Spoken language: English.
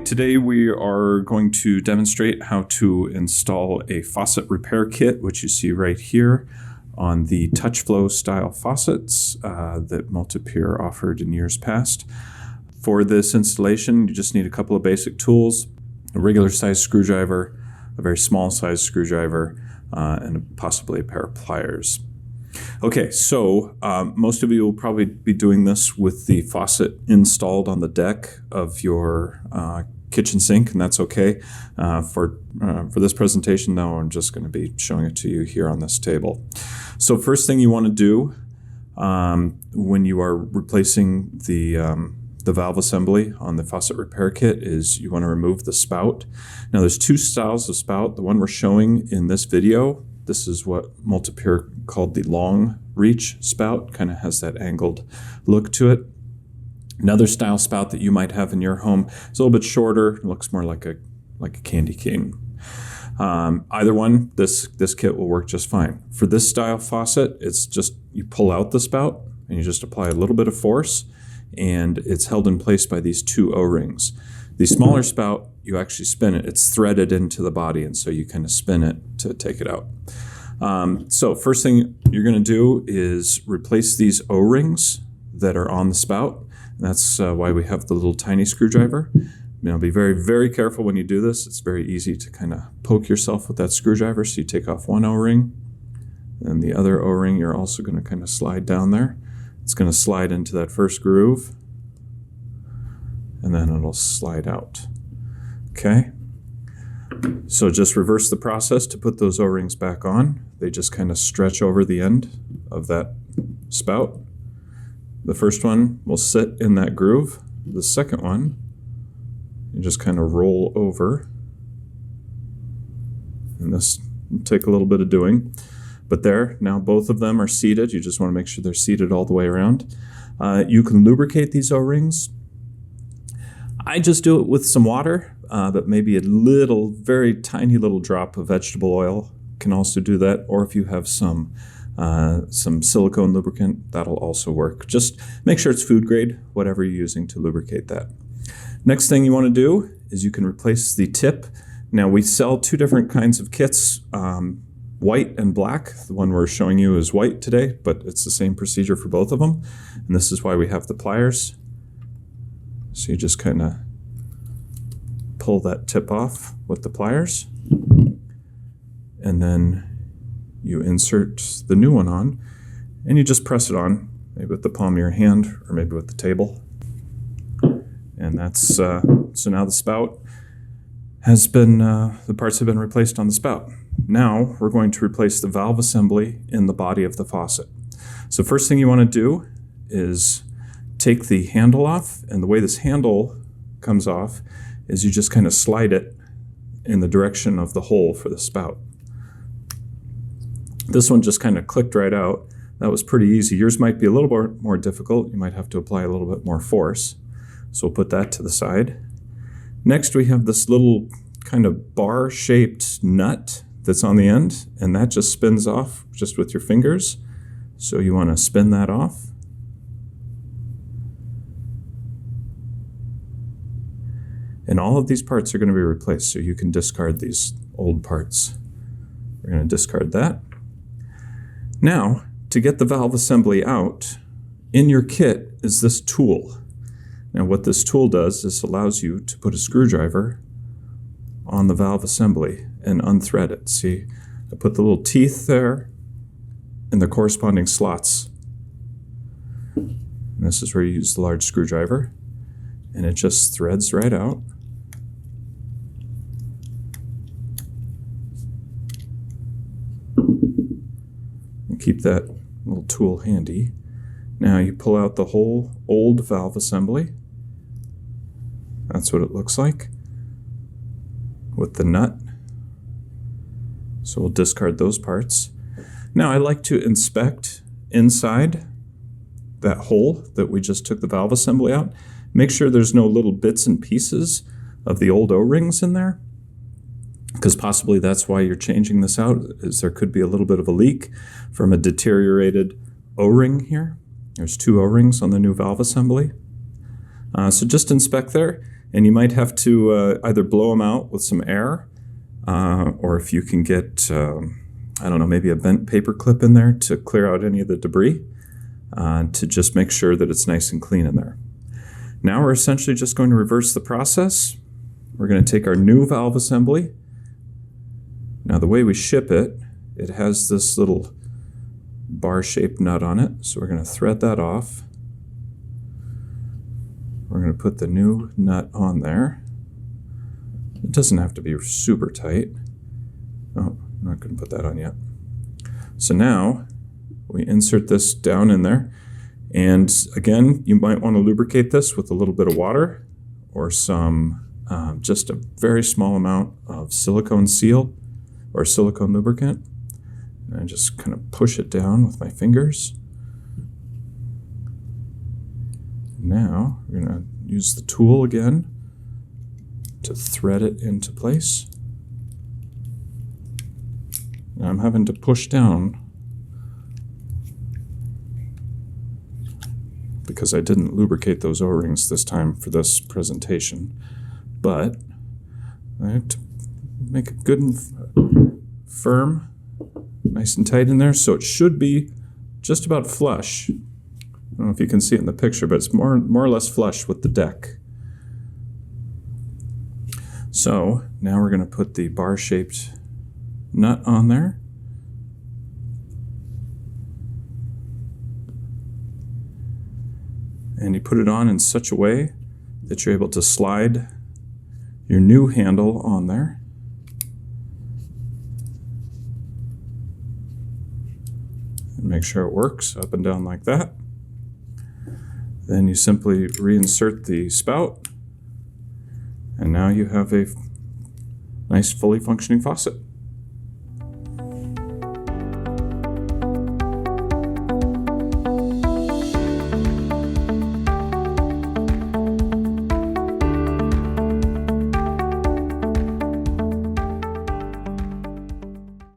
Today we are going to demonstrate how to install a faucet repair kit, which you see right here on the TouchFlow style faucets that Multipure offered in years past. For this installation, you just need a couple of basic tools: a regular size screwdriver, a very small size screwdriver, and possibly a pair of pliers. Okay, so most of you will probably be doing this with the faucet installed on the deck of your kitchen sink, and that's okay. For this presentation, though, I'm just going to be showing it to you here on this table. So first thing you want to do when you are replacing the valve assembly on the faucet repair kit is you want to remove the spout. Now there's two styles of spout. The one we're showing in this video, this is what Multipure called the long reach spout, kind of has that angled look to it. Another style spout that you might have in your home is a little bit shorter, looks more like a candy cane. Either one, this kit will work just fine. For this style faucet, it's just you pull out the spout and you just apply a little bit of force, and it's held in place by these two O-rings. The smaller spout, you actually spin it. It's threaded into the body, and so you kind of spin it to take it out. So first thing you're going to do is replace these O-rings that are on the spout. And that's why we have the little tiny screwdriver. Now be very, very careful when you do this. It's very easy to kind of poke yourself with that screwdriver. So you take off one O-ring, and the other O-ring you're also going to kind of slide down there. It's going to slide into that first groove, and then it'll slide out. Okay? So just reverse the process to put those O-rings back on. They just kind of stretch over the end of that spout. The first one will sit in that groove. The second one, you just kind of roll over. And this will take a little bit of doing. But there, now both of them are seated. You just want to make sure they're seated all the way around. You can lubricate these O-rings. I just do it with some water, but maybe a little, very tiny little drop of vegetable oil can also do that. Or if you have some silicone lubricant, that'll also work. Just make sure it's food grade, whatever you're using to lubricate that. Next thing you want to do is you can replace the tip. Now we sell two different kinds of kits, white and black. The one we're showing you is white today, but it's the same procedure for both of them. And this is why we have the pliers. So you just kind of pull that tip off with the pliers, and then you insert the new one on, and you just press it on, maybe with the palm of your hand or maybe with the table. And that's, so now the spout has been, the parts have been replaced on the spout. Now we're going to replace the valve assembly in the body of the faucet. So first thing you want to do is take the handle off, and the way this handle comes off is you just kind of slide it in the direction of the hole for the spout. This one just kind of clicked right out. That was pretty easy. Yours might be a little more difficult. You might have to apply a little bit more force. So we'll put that to the side. Next, we have this little kind of bar-shaped nut that's on the end, and that just spins off just with your fingers. So you want to spin that off. And all of these parts are going to be replaced, so you can discard these old parts. We're going to discard that. Now, to get the valve assembly out, in your kit is this tool. Now what this tool does is allows you to put a screwdriver on the valve assembly and unthread it. See, I put the little teeth there in the corresponding slots. And this is where you use the large screwdriver, and it just threads right out. Keep that little tool handy. Now you pull out the whole old valve assembly. That's what it looks like with the nut. So we'll discard those parts. Now I like to inspect inside that hole that we just took the valve assembly out. Make sure there's no little bits and pieces of the old O-rings in there, because possibly that's why you're changing this out, is there could be a little bit of a leak from a deteriorated O-ring here. There's two O-rings on the new valve assembly. So just inspect there. And you might have to either blow them out with some air, or if you can get, I don't know, maybe a bent paper clip in there to clear out any of the debris, to just make sure that it's nice and clean in there. Now we're essentially just going to reverse the process. We're going to take our new valve assembly. Now the way we ship it, it has this little bar-shaped nut on it, so we're going to thread that off. We're going to put the new nut on there. It doesn't have to be super tight. Oh, I'm not going to put that on yet. So now we insert this down in there. And again, you might want to lubricate this with a little bit of water or some, just a very small amount of silicone seal or silicone lubricant. And I just kind of push it down with my fingers. Now we're going to use the tool again to thread it into place. Now I'm having to push down because I didn't lubricate those O-rings this time for this presentation, but I have to make it good and firm, nice and tight in there, so it should be just about flush. I don't know if you can see it in the picture, but it's more or less flush with the deck. So now we're going to put the bar-shaped nut on there. And you put it on in such a way that you're able to slide your new handle on there. And make sure it works up and down like that. Then you simply reinsert the spout, and now you have a nice fully functioning faucet.